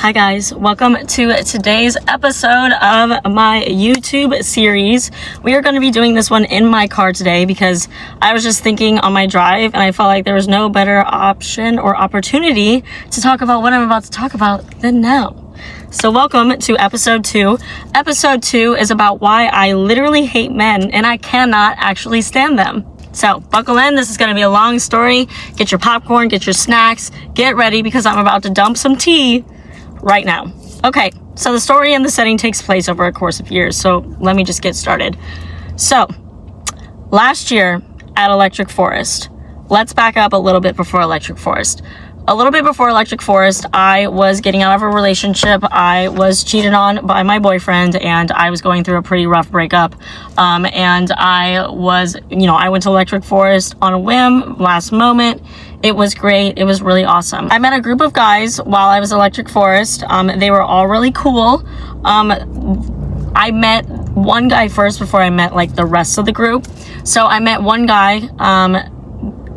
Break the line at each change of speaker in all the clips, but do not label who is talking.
Hi guys, welcome to today's episode of my YouTube series. We are going to be doing this one in my car today because I was just thinking on my drive and I felt like there was no better option or opportunity to talk about what I'm about to talk about than now. So welcome to episode 2. Episode 2 is about why I literally hate men and I cannot actually stand them. So buckle in, this is going to be a long story. Get your popcorn, get your snacks, get ready because I'm about to dump some tea right now. Okay, so the story and the setting takes place over a course of years, so let me just get started. So, last year at Electric Forest, let's back up a little bit before Electric Forest. A little bit before Electric Forest, I was getting out of a relationship. I was cheated on by my boyfriend, and I was going through a pretty rough breakup. And I was, I went to Electric Forest on a whim, last moment. It was great. It was really awesome. I met a group of guys while I was at Electric Forest. They were all really cool. I met one guy first before I met like the rest of the group. So I met one guy,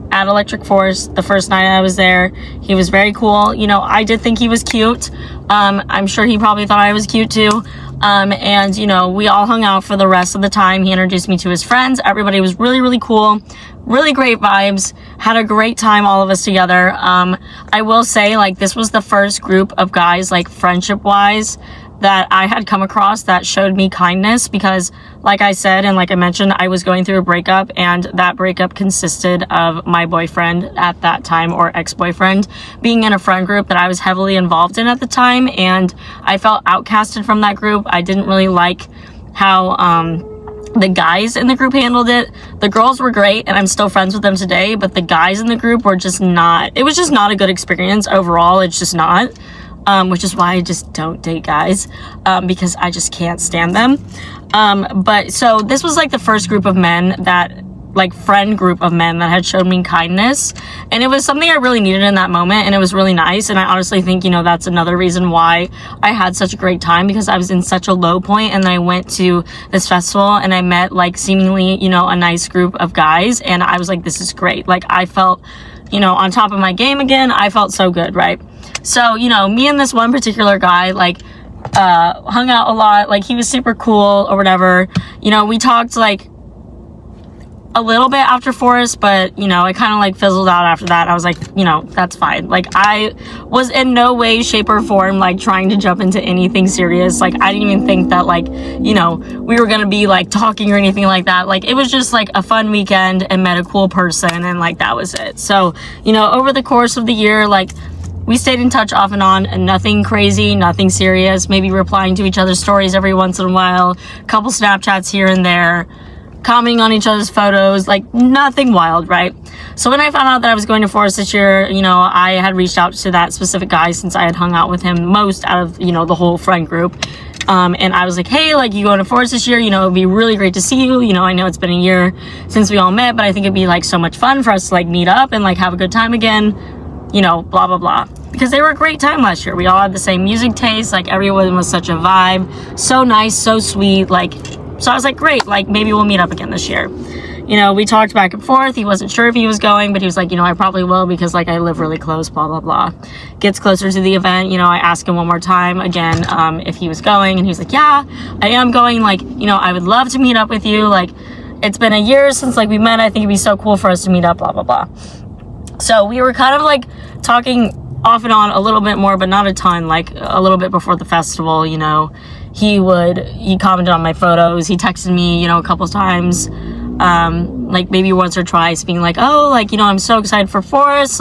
at Electric Forest the first night I was there. He was very cool. I did think he was cute. I'm sure he probably thought I was cute too. And we all hung out for the rest of the time. He introduced me to his friends. Everybody was really, really cool. Really great vibes. Had a great time, all of us together. I will say, this was the first group of guys, friendship-wise, that I had come across that showed me kindness because, like I said, and like I mentioned, I was going through a breakup, and that breakup consisted of my boyfriend at that time, or ex-boyfriend, being in a friend group that I was heavily involved in at the time, and I felt outcasted from that group. I didn't really like how, the guys in the group handled it. The girls were great, and I'm still friends with them today, but the guys in the group were just not, it was just not a good experience overall. It's just not. Which is why I just don't date guys, because I just can't stand them. But so this was the first group of men that, friend group of men that had showed me kindness. And it was something I really needed in that moment, and it was really nice. And I honestly think, that's another reason why I had such a great time, because I was in such a low point, and then I went to this festival and I met seemingly, a nice group of guys, and I was like, this is great. I felt, on top of my game again. I felt so good, right? So, me and this one particular guy, hung out a lot. He was super cool or whatever. We talked, a little bit after Forest, but, it kind of, fizzled out after that. I was like, that's fine. I was in no way, shape, or form, trying to jump into anything serious. I didn't even think that, we were gonna be, talking or anything like that. It was just, a fun weekend and met a cool person, and, that was it. So, over the course of the year, we stayed in touch off and on, and nothing crazy, nothing serious, maybe replying to each other's stories every once in a while, a couple Snapchats here and there, commenting on each other's photos, nothing wild, right? So when I found out that I was going to Forest this year, I had reached out to that specific guy since I had hung out with him most out of, the whole friend group. And I was like, hey, you going to Forest this year? It'd be really great to see you. I know it's been a year since we all met, but I think it'd be so much fun for us to meet up and have a good time again, blah, blah, blah. Because they were a great time last year. We all had the same music taste. Everyone was such a vibe. So nice, so sweet. So I was like, great. Maybe we'll meet up again this year. We talked back and forth. He wasn't sure if he was going, but he was like, I probably will because, I live really close, blah, blah, blah. Gets closer to the event. I asked him one more time again, if he was going. And he was like, yeah, I am going. I would love to meet up with you. It's been a year since, we met. I think it'd be so cool for us to meet up, blah, blah, blah. So we were kind of, talking off and on a little bit more, but not a ton, a little bit before the festival. He commented on my photos. He texted me, a couple times, maybe once or twice, being oh, I'm so excited for Forest.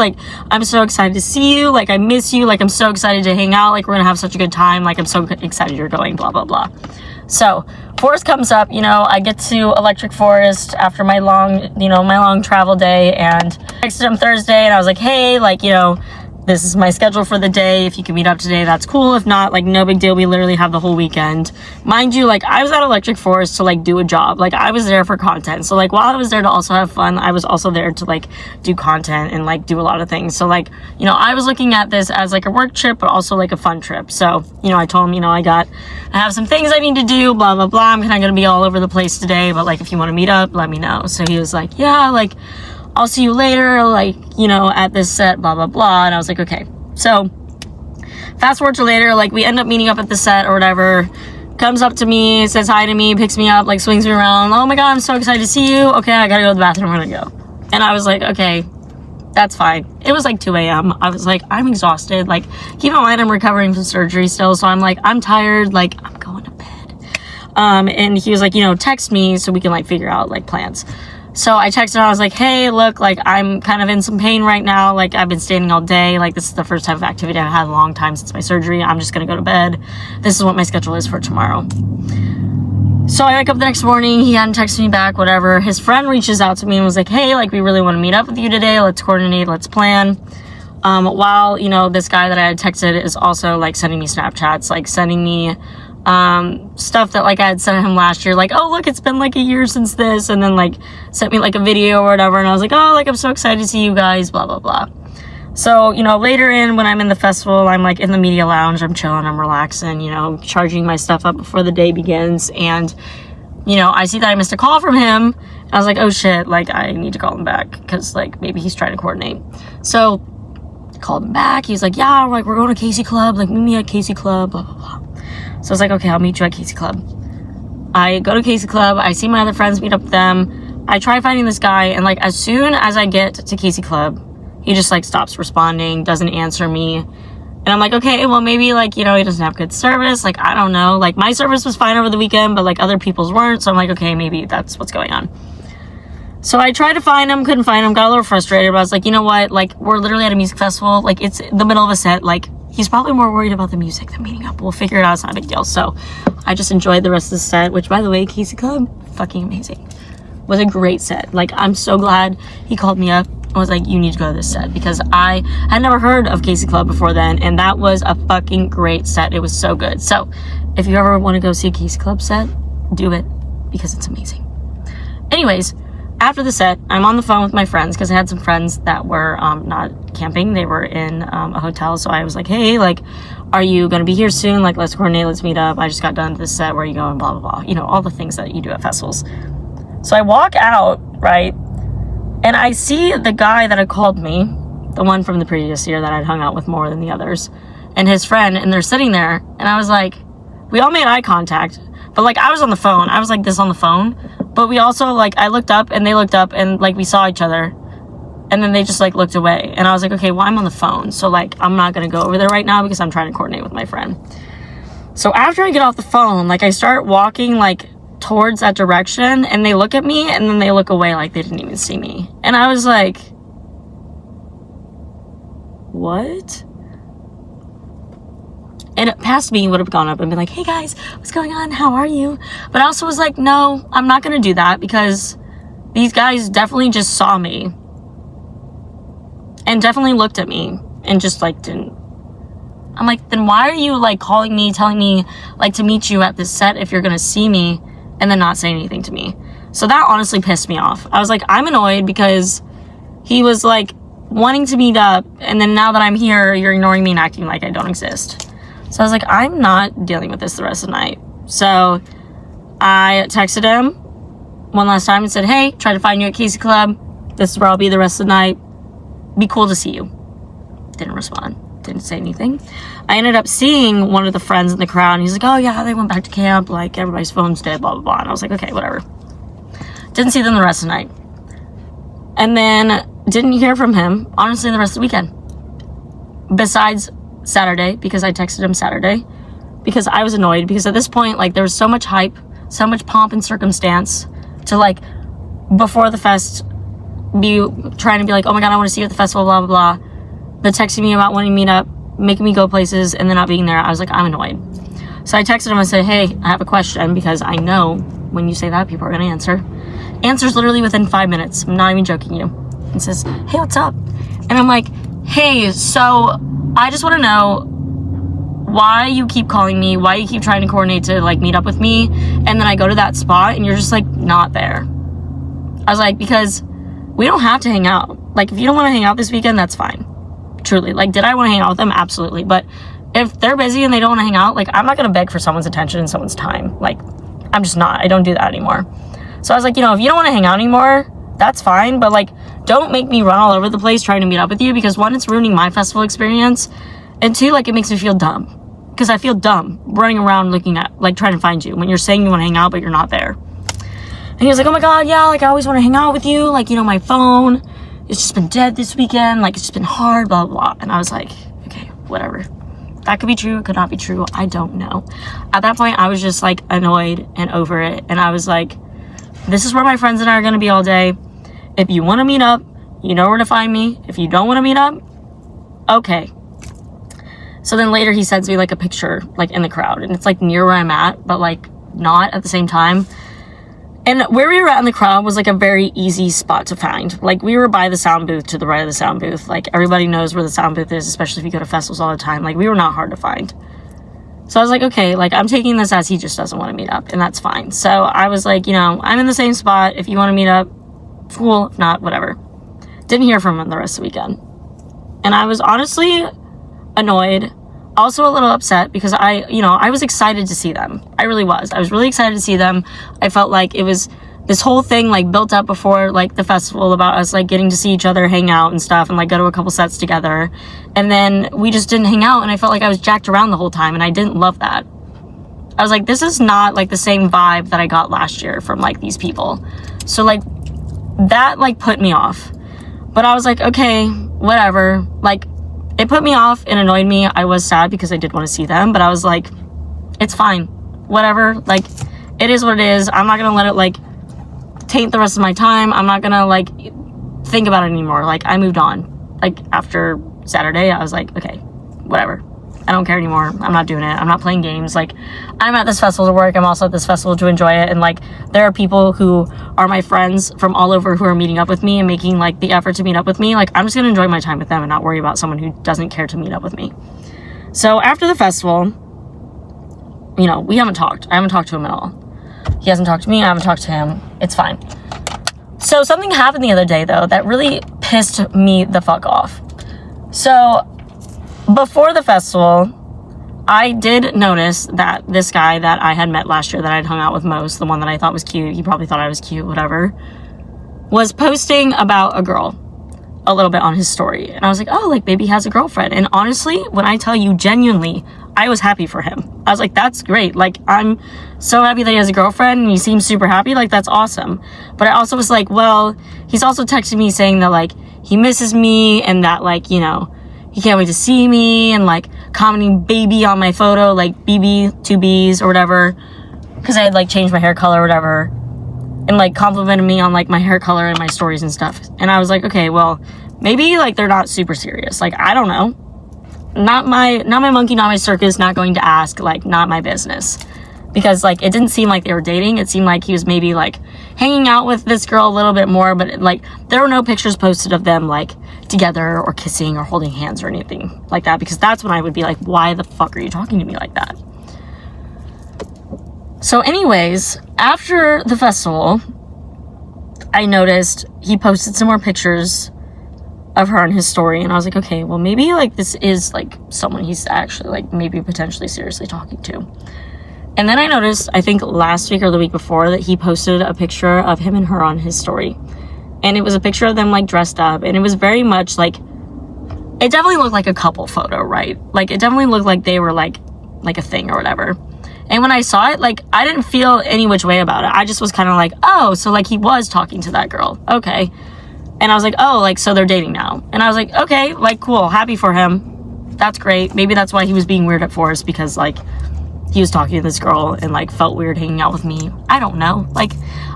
I'm so excited to see you. I miss you. I'm so excited to hang out. We're gonna have such a good time. I'm so excited you're going, blah, blah, blah. So Forest comes up, I get to Electric Forest after my long travel day, and I texted him Thursday, and I was like, hey, this is my schedule for the day. If you can meet up today, that's cool. If not, no big deal. We literally have the whole weekend. Mind you, I was at Electric Forest to, do a job. I was there for content. So, while I was there to also have fun, I was also there to, do content and, do a lot of things. So, I was looking at this as, a work trip, but also, a fun trip. So, I told him, I have some things I need to do, blah, blah, blah. I'm kind of going to be all over the place today. But, if you want to meet up, let me know. So, he was like, yeah, I'll see you later, at this set, blah, blah, blah. And I was like, okay. So fast forward to later, like, we end up meeting up at the set or whatever. Comes up to me, says hi to me, picks me up, like, swings me around. Oh my god, I'm so excited to see you. Okay, I gotta go to the bathroom, I'm gonna go. And I was like, okay, that's fine. It was like 2 a.m. I was like, I'm exhausted. Like, keep in mind, I'm recovering from surgery still, so I'm like, I'm tired, like, I'm going to bed. And he was like, you know, text me so we can, like, figure out, like, plans. So I texted him, I was like, hey, look, like, I'm kind of in some pain right now. Like, I've been standing all day. Like, this is the first type of activity I've had in a long time since my surgery. I'm just gonna go to bed. This is what my schedule is for tomorrow. So I wake up the next morning. He hadn't texted me back, whatever. His friend reaches out to me and was like, hey, like, we really want to meet up with you today. Let's coordinate, let's plan. While, you know, this guy that I had texted is also, like, sending me Snapchats, like, sending me stuff that, like, I had sent him last year, like, oh, look, it's been like a year since this, and then, like, sent me, like, a video or whatever, and I was like, oh, like, I'm so excited to see you guys, blah, blah, blah. So, you know, later in, when I'm in the festival, I'm, like, in the media lounge, I'm chilling, I'm relaxing, you know, charging my stuff up before the day begins, and, you know, I see that I missed a call from him, and I was like, oh, shit, like, I need to call him back, because, like, maybe he's trying to coordinate. So, I called him back, he's like, yeah, like, we're going to Casey Club, like, meet me at Casey Club, blah, blah, blah. So I was like, okay, I'll meet you at Casey Club. I go to Casey Club. I see my other friends, meet up with them. I try finding this guy, and, like, as soon as I get to Casey Club, he just, like, stops responding, doesn't answer me. And I'm like, okay, well, maybe, like, you know, he doesn't have good service. Like, I don't know. Like, my service was fine over the weekend, but, like, other people's weren't. So I'm like, okay, maybe that's what's going on. So I tried to find him, couldn't find him, got a little frustrated, but I was like, you know what? Like, we're literally at a music festival. Like, it's the middle of a set. Like, he's probably more worried about the music than meeting up. We'll figure it out. It's not a big deal. So I just enjoyed the rest of the set, which, by the way, Casey Club, fucking amazing. Was a great set. Like, I'm so glad he called me up and was like, you need to go to this set, because I had never heard of Casey Club before then, and that was a fucking great set. It was so good. So if you ever want to go see a Casey Club set, do it, because it's amazing. Anyways, after the set, I'm on the phone with my friends, because I had some friends that were not camping. They were in a hotel. So I was like, hey, like, are you going to be here soon? Like, let's coordinate, let's meet up. I just got done with this set. Where are you going? Blah, blah, blah. You know, all the things that you do at festivals. So I walk out, right? And I see the guy that had called me, the one from the previous year that I'd hung out with more than the others, and his friend, and they're sitting there. And I was like, we all made eye contact. But, like, I was on the phone. I was like this on the phone. But we also, like, I looked up and they looked up and, like, we saw each other. And then they just, like, looked away. And I was like, okay, well, I'm on the phone. So, like, I'm not going to go over there right now because I'm trying to coordinate with my friend. So after I get off the phone, like, I start walking, like, towards that direction. And they look at me and then they look away like they didn't even see me. And I was like, what? And past me would have gone up and been like, hey guys, what's going on? How are you? But I also was like, no, I'm not going to do that, because these guys definitely just saw me and definitely looked at me and just, like, didn't. I'm like, then why are you, like, calling me, telling me, like, to meet you at this set if you're going to see me and then not say anything to me? So that honestly pissed me off. I was like, I'm annoyed because he was, like, wanting to meet up, and then now that I'm here, you're ignoring me and acting like I don't exist. So I was like, I'm not dealing with this the rest of the night. So I texted him one last time and said, hey, try to find you at Casey Club. This is where I'll be the rest of the night. Be cool to see you. Didn't respond. Didn't say anything. I ended up seeing one of the friends in the crowd, and he's like, oh yeah, they went back to camp. Like, everybody's phone's dead, blah, blah, blah. And I was like, okay, whatever. Didn't see them the rest of the night. And then didn't hear from him, honestly, the rest of the weekend. Besides Saturday, because I texted him Saturday, because I was annoyed, because at this point, like, there was so much hype, so much pomp and circumstance to, like, before the fest, be trying to be like, oh my god, I want to see you at the festival, blah, blah, blah. The texting me about wanting to meet up, making me go places, and then not being there. I was like, I'm annoyed. So I texted him and said, hey, I have a question, because I know when you say that, people are going to answer. Answers literally within 5 minutes. I'm not even joking you. And says, hey, what's up? And I'm like, hey, so I just want to know why you keep calling me, why you keep trying to coordinate to, like, meet up with me, and then I go to that spot and you're just, like, not there. I was like, because we don't have to hang out. Like, if you don't want to hang out this weekend, that's fine. Truly. Like, did I want to hang out with them? Absolutely. But if they're busy and they don't want to hang out, like, I'm not going to beg for someone's attention and someone's time. Like, I'm just not. I don't do that anymore. So I was like, you know, if you don't want to hang out anymore, that's fine. But, like, don't make me run all over the place trying to meet up with you, because one, it's ruining my festival experience. And 2, like, it makes me feel dumb. Because I feel dumb running around looking at, like, trying to find you when you're saying you want to hang out, but you're not there. And he was like, oh my God, yeah, like, I always want to hang out with you. Like, you know, my phone, it's just been dead this weekend. Like, it's just been hard, blah, blah, blah. And I was like, okay, whatever. That could be true, it could not be true. I don't know. At that point, I was just, like, annoyed and over it. And I was like, this is where my friends and I are going to be all day. If you want to meet up, you know where to find me. If you don't want to meet up, okay. So then later he sends me, like, a picture, like, in the crowd. And it's, like, near where I'm at, but, like, not at the same time. And where we were at in the crowd was, like, a very easy spot to find. Like, we were by the sound booth to the right of the sound booth. Like, everybody knows where the sound booth is, especially if you go to festivals all the time. Like, we were not hard to find. So I was like, okay, like, I'm taking this as he just doesn't want to meet up, and that's fine. So I was like, you know, I'm in the same spot. If you want to meet up, cool. If not, whatever. Didn't hear from him the rest of the weekend. And I was honestly annoyed, also a little upset, because I was excited to see them. I really was. I was really excited to see them. I felt like it was this whole thing, like, built up before, like, the festival about us, like, getting to see each other, hang out and stuff, and, like, go to a couple sets together. And then we just didn't hang out, and I felt like I was jacked around the whole time, and I didn't love that. I was like, this is not, like, the same vibe that I got last year from, like, these people. So, like, that, like, put me off. But I was like, okay, whatever. Like, it put me off and annoyed me. I was sad because I did want to see them, but I was like, it's fine. Whatever. Like, it is what it is. I'm not going to let it, like, taint the rest of my time. I'm not going to, like, think about it anymore. Like, I moved on. Like, after Saturday, I was like, okay, whatever. I don't care anymore. I'm not doing it. I'm not playing games. Like, I'm at this festival to work. I'm also at this festival to enjoy it. And, like, there are people who are my friends from all over who are meeting up with me and making, like, the effort to meet up with me. Like, I'm just going to enjoy my time with them and not worry about someone who doesn't care to meet up with me. So, after the festival, you know, we haven't talked. I haven't talked to him at all. He hasn't talked to me. I haven't talked to him. It's fine. So, something happened the other day, though, that really pissed me the fuck off. So, before the festival, I did notice that this guy that I had met last year that I'd hung out with most, the one that I thought was cute, he probably thought I was cute, whatever, was posting about a girl a little bit on his story. And I was like, oh, like, maybe he has a girlfriend. And honestly, when I tell you genuinely, I was happy for him. I was like, that's great. Like, I'm so happy that he has a girlfriend and he seems super happy. Like, that's awesome. But I also was like, well, he's also texting me saying that, like, he misses me and that, like, you know, he can't wait to see me, and, like, commenting baby on my photo, like, BB, 2 Bs, or whatever, because I had, like, changed my hair color or whatever, and, like, complimented me on, like, my hair color and my stories and stuff. And I was like, okay, well, maybe, like, they're not super serious. Like, I don't know. Not my monkey, not my circus, not going to ask, like, not my business. Because, like, it didn't seem like they were dating. It seemed like he was maybe, like, hanging out with this girl a little bit more, but, like, there were no pictures posted of them, like, together or kissing or holding hands or anything like that, because that's when I would be like, why the fuck are you talking to me like that? So anyways, after the festival, I noticed he posted some more pictures of her on his story, and I was like, okay, well, maybe, like, this is, like, someone he's actually, like, maybe potentially seriously talking to. And then I noticed, I think last week or the week before, that he posted a picture of him and her on his story. And it was a picture of them, like, dressed up. And it was very much, like, it definitely looked like a couple photo, right? Like, it definitely looked like they were, like a thing or whatever. And when I saw it, like, I didn't feel any which way about it. I just was kind of like, oh, so, like, he was talking to that girl. Okay. And I was like, oh, like, so they're dating now. And I was like, okay, like, cool. Happy for him. That's great. Maybe that's why he was being weird at first, because, like, he was talking to this girl and, like, felt weird hanging out with me. I don't know. Like,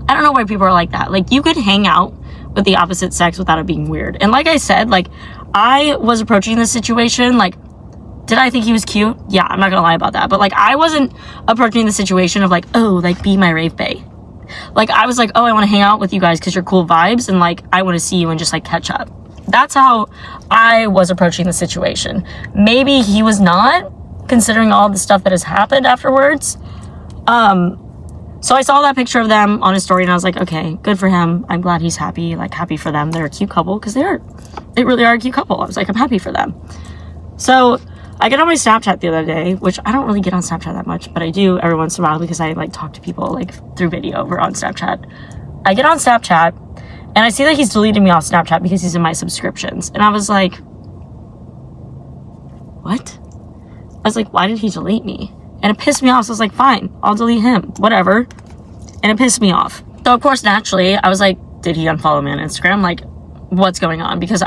I don't know why people are like that. Like, you could hang out with the opposite sex without it being weird. And like I said, like, I was approaching this situation, like, did I think he was cute? Yeah, I'm not gonna lie about that. But, like, I wasn't approaching the situation of, like, oh, like, be my rave bae. Like, I was like, oh, I want to hang out with you guys because you're cool vibes, and, like, I want to see you and just, like, catch up. That's how I was approaching the situation. Maybe he was not, considering all the stuff that has happened afterwards. So I saw that picture of them on his story, and I was like, okay, good for him. I'm glad he's happy, like, happy for them. They're a cute couple, because they really are a cute couple. I was like, I'm happy for them. So I get on my Snapchat the other day, which I don't really get on Snapchat that much, but I do every once in a while because I, like, talk to people, like, through video over on Snapchat. I get on Snapchat, and I see that he's deleted me off Snapchat because he's in my subscriptions. And I was like, what? I was like, why did he delete me? And it pissed me off. So I was like, fine, I'll delete him, whatever. And it pissed me off. So of course, naturally, I was like, did he unfollow me on Instagram? Like, what's going on? Because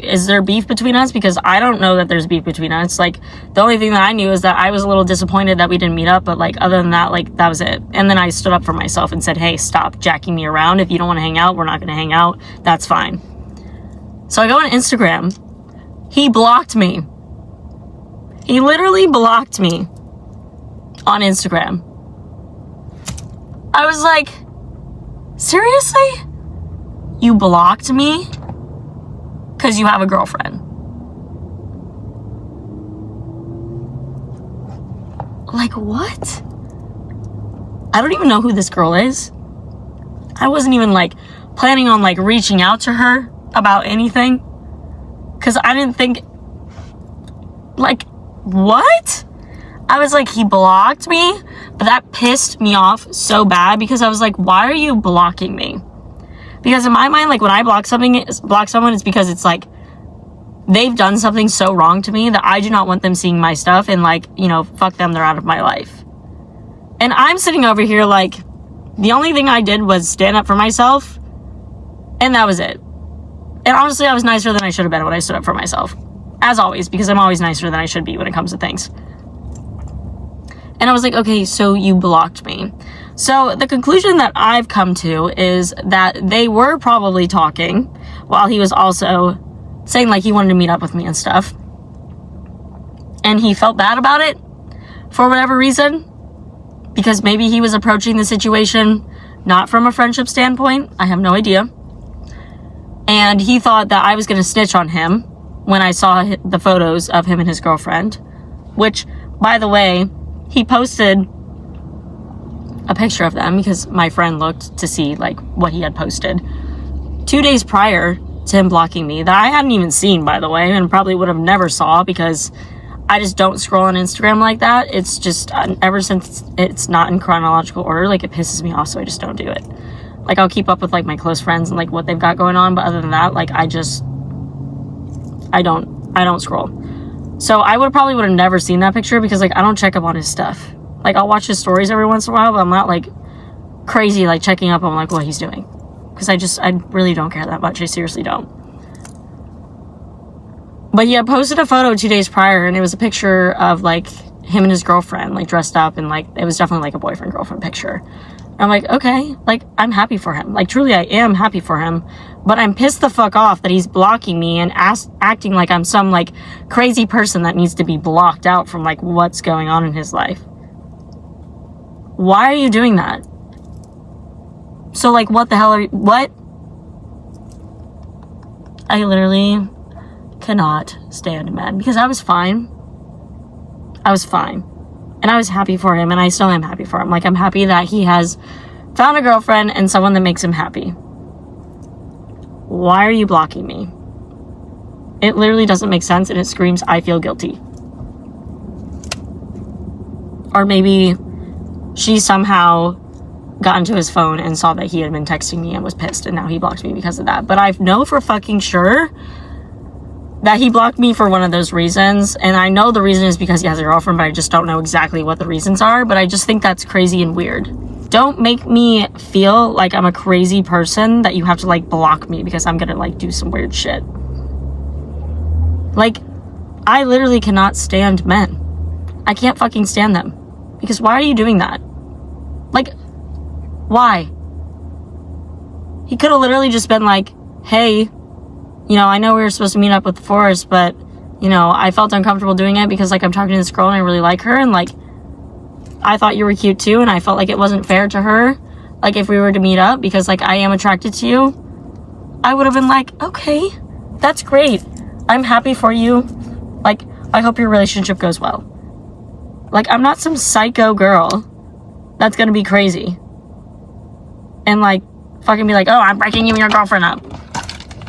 is there beef between us? Because I don't know that there's beef between us. Like, the only thing that I knew is that I was a little disappointed that we didn't meet up, but like, other than that, like, that was it. And then I stood up for myself and said, hey, stop jacking me around. If you don't want to hang out, we're not going to hang out. That's fine. So I go on Instagram. He blocked me. He literally blocked me on Instagram. I was like, seriously? You blocked me because you have a girlfriend? Like, what? I don't even know who this girl is. I wasn't even like planning on like reaching out to her about anything, because I didn't think, like, what? I was like, he blocked me, but that pissed me off so bad, because I was like, why are you blocking me? Because in my mind, like, when I block someone, it's because it's like they've done something so wrong to me that I do not want them seeing my stuff, and like, you know, fuck them, they're out of my life. And I'm sitting over here like, the only thing I did was stand up for myself, and that was it. And honestly, I was nicer than I should have been when I stood up for myself. As always, because I'm always nicer than I should be when it comes to things. And I was like, okay, so you blocked me. So the conclusion that I've come to is that they were probably talking while he was also saying like he wanted to meet up with me and stuff. And he felt bad about it for whatever reason, because maybe he was approaching the situation not from a friendship standpoint. I have no idea. And he thought that I was going to snitch on him when I saw the photos of him and his girlfriend, which, by the way, he posted a picture of them because my friend looked to see like what he had posted 2 days prior to him blocking me, that I hadn't even seen, by the way, and probably would have never saw, because I just don't scroll on Instagram like that. It's just, ever since it's not in chronological order, like, it pisses me off, so I just don't do it. Like, I'll keep up with like my close friends and like what they've got going on, but other than that, like, I don't scroll. So I would have never seen that picture, because like, I don't check up on his stuff. Like, I'll watch his stories every once in a while, but I'm not like crazy like checking up on like what he's doing, because I really don't care that much. I seriously don't. But he had posted a photo 2 days prior, and it was a picture of like him and his girlfriend like dressed up, and like it was definitely like a boyfriend girlfriend picture. And I'm like, okay, like, I'm happy for him. Like, truly, I am happy for him. But I'm pissed the fuck off that he's blocking me and acting like I'm some like crazy person that needs to be blocked out from like what's going on in his life. Why are you doing that? So like, what the hell what? I literally cannot stand men, because I was fine. And I was happy for him, and I still am happy for him. Like, I'm happy that he has found a girlfriend and someone that makes him happy. Why are you blocking me? It literally doesn't make sense, and it screams, I feel guilty. Or maybe she somehow got into his phone and saw that he had been texting me and was pissed, and now he blocked me because of that. But I know for fucking sure that he blocked me for one of those reasons, and I know the reason is because he has a girlfriend, but I just don't know exactly what the reasons are. But I just think that's crazy and weird. Don't make me feel like I'm a crazy person that you have to like block me because I'm gonna like do some weird shit. Like, I literally cannot stand men. I can't fucking stand them. Because why are you doing that? Like, why? He could have literally just been like, hey, you know, I know we were supposed to meet up with Forrest, but, you know, I felt uncomfortable doing it because, like, I'm talking to this girl and I really like her, and, like, I thought you were cute too, and I felt like it wasn't fair to her, like, if we were to meet up, because, like, I am attracted to you. I would have been like, okay, that's great. I'm happy for you. Like, I hope your relationship goes well. Like, I'm not some psycho girl that's gonna be crazy and, like, fucking be like, oh, I'm breaking you and your girlfriend up.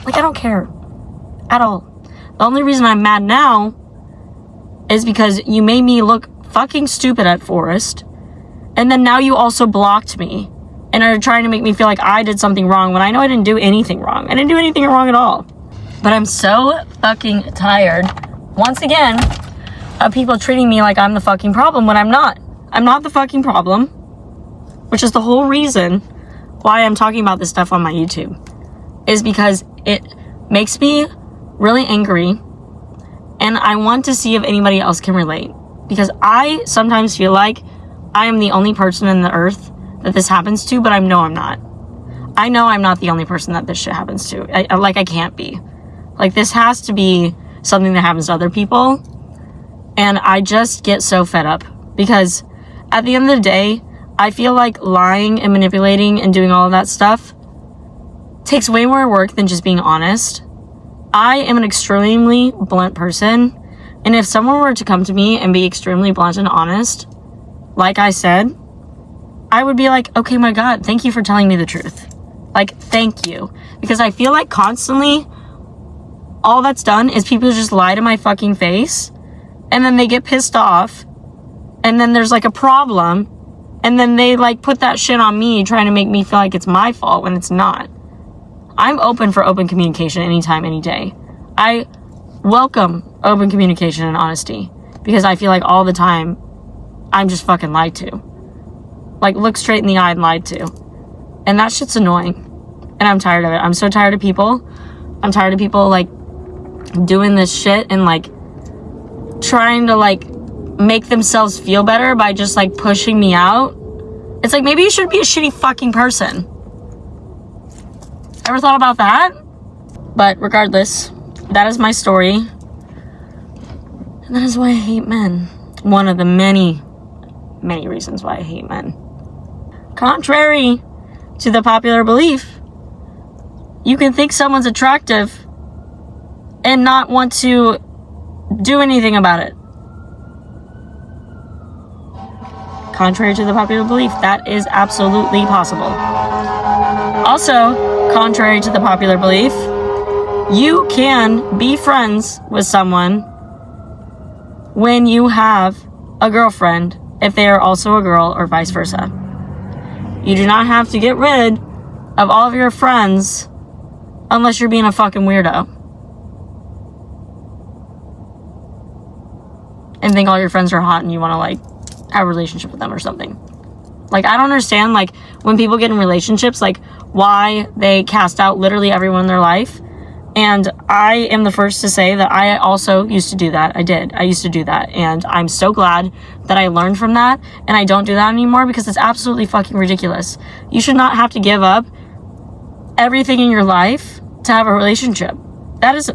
Like, I don't care at all. The only reason I'm mad now is because you made me look fucking stupid at Forrest, and then now you also blocked me and are trying to make me feel like I did something wrong when I know I didn't do anything wrong. I didn't do anything wrong at all. But I'm so fucking tired, once again, of people treating me like I'm the fucking problem when I'm not. I'm not the fucking problem, which is the whole reason why I'm talking about this stuff on my YouTube, is because it makes me really angry, and I want to see if anybody else can relate, because I sometimes feel like I am the only person in the earth that this happens to, but I know I'm not. I know I'm not the only person that this shit happens to. I can't be. Like, this has to be something that happens to other people, and I just get so fed up, because at the end of the day, I feel like lying and manipulating and doing all of that stuff takes way more work than just being honest. I am an extremely blunt person, and if someone were to come to me and be extremely blunt and honest, like I said, I would be like, okay, my God, thank you for telling me the truth. Like, thank you. Because I feel like constantly, all that's done is people just lie to my fucking face, and then they get pissed off, and then there's like a problem, and then they like put that shit on me, trying to make me feel like it's my fault when it's not. I'm open for open communication anytime, any day. I welcome open communication and honesty, because I feel like all the time I'm just fucking lied to. Like, look straight in the eye and lied to. And that shit's annoying. And I'm tired of it. I'm so tired of people. I'm tired of people like doing this shit and like trying to like make themselves feel better by just like pushing me out. It's like, maybe you should be a shitty fucking person. Ever thought about that? But regardless, that is my story. And that is why I hate men. One of the many, many reasons why I hate men. Contrary to the popular belief, you can think someone's attractive and not want to do anything about it. Contrary to the popular belief, that is absolutely possible. Also, contrary to the popular belief, you can be friends with someone when you have a girlfriend if they are also a girl, or vice versa. You do not have to get rid of all of your friends unless you're being a fucking weirdo and think all your friends are hot and you want to like have a relationship with them or something. Like, I don't understand, like, when people get in relationships, like, why they cast out literally everyone in their life. And I am the first to say that I also used to do that. I used to do that. And I'm so glad that I learned from that. And I don't do that anymore, because it's absolutely fucking ridiculous. You should not have to give up everything in your life to have a relationship. That is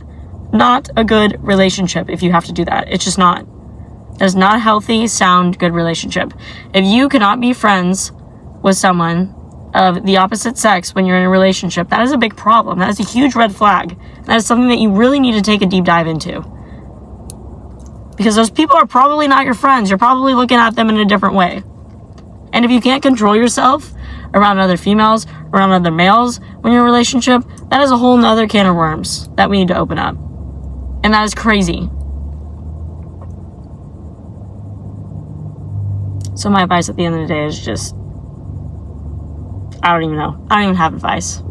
not a good relationship if you have to do that. It's just not. That is not a healthy, sound, good relationship. If you cannot be friends with someone of the opposite sex when you're in a relationship, that is a big problem. That is a huge red flag. That is something that you really need to take a deep dive into. Because those people are probably not your friends. You're probably looking at them in a different way. And if you can't control yourself around other females, around other males when you're in a relationship, that is a whole nother can of worms that we need to open up. And that is crazy. So my advice at the end of the day is just, I don't even know. I don't even have advice.